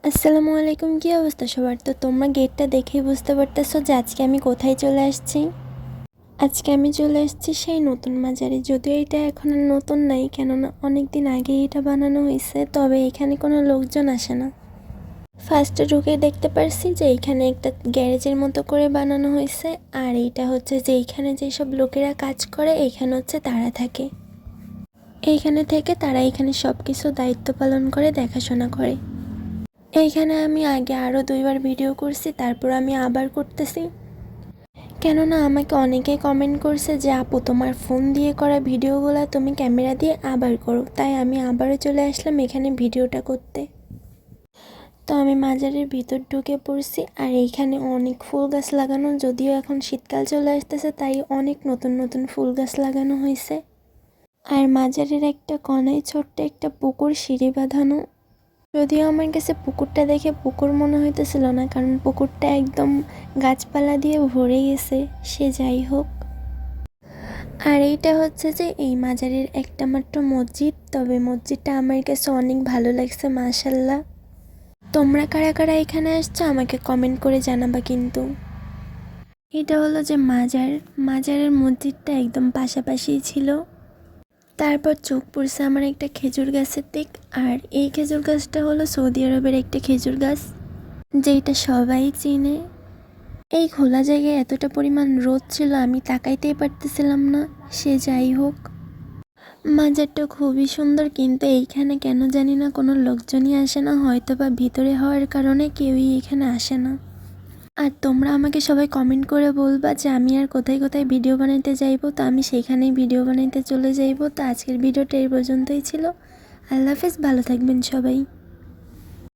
আসসালামু আলাইকুম। কী অবস্থা সবার? তো তোমরা গেটটা দেখেই বুঝতে পারতেছো যে আজকে আমি কোথায় চলে আসছি। আজকে আমি চলে আসছি সেই নতুন মাজারে। যদিও এটা এখন আর নতুন নাই, কেননা অনেক দিন আগে এটা বানানো হয়েছে, তবে এখানে কোনো লোকজন আসে না। ফার্স্টে ঢুকে দেখতে পারছি যে এইখানে একটা গ্যারেজের মতো করে বানানো হয়েছে, আর এইটা হচ্ছে যে এইখানে যেসব লোকেরা কাজ করে এইখানে হচ্ছে তারা থাকে। এইখানে থেকে তারা এখানে সব কিছু দায়িত্ব পালন করে, দেখাশোনা করে। এইখানে আমি আগে আরও 2বার ভিডিও করছি, তারপর আমি আবার করতেছি, কেননা আমাকে অনেকে কমেন্ট করছে যে আপু তোমার ফোন দিয়ে করা ভিডিওগুলো তুমি ক্যামেরা দিয়ে আবার করো, তাই আমি আবারও চলে আসলাম এখানে ভিডিওটা করতে। তো আমি মাজারের ভিতর ঢুকে পড়ছি, আর এইখানে অনেক ফুল গাছ লাগানো, যদিও এখন শীতকাল চলে আসতেছে তাই অনেক নতুন নতুন ফুল গাছ লাগানো হয়েছে। আর মাজারের একটা কোণায় ছোট্ট একটা পুকুর সিঁড়ি বাঁধানো। যদিও আমার কাছে পুকুরটা দেখে পুকুর মনে হইতেছিল না, কারণ পুকুরটা একদম গাছপালা দিয়ে ভরে গেছে। সে যাই হোক, আর এইটা হচ্ছে যে এই মাজারের একটা মাত্র মসজিদ, তবে মসজিদটা আমার কাছে অনেক ভালো লাগছে মাশাল্লাহ। তোমরা কারা কারা এখানে আসছো আমাকে কমেন্ট করে জানাবা কিন্তু। এটা হলো যে মাজারের মসজিদটা একদম পাশাপাশিই ছিল। তারপর চোখ পড়ছে আমার একটা খেজুর গাছের দিক, আর এই খেজুর গাছটা হলো সৌদি আরবের একটা খেজুর গাছ, যেটা সবাই চিনে। এই খোলা জায়গায় এতটা পরিমাণ রোদ ছিল আমি তাকাইতেই পারতেছিলাম না। সে যাই হোক, মাজারটা খুবই সুন্দর, কিন্তু এইখানে কেন জানি না কোনো লোকজনই আসে না, হয়তো বা ভিতরে হওয়ার কারণে কেউই এখানে আসে না। আর তোমরা আমাকে সবাই কমেন্ট করে বলবা যে আমি আর কোথায় কোথায় ভিডিও বানাইতে যাইবো, তো আমি সেইখানেই ভিডিও বানাইতে চলে যাইবো। তো আজকের ভিডিওটা এই পর্যন্তই ছিল। আল্লাহ হাফেজ, ভালো থাকবেন সবাই।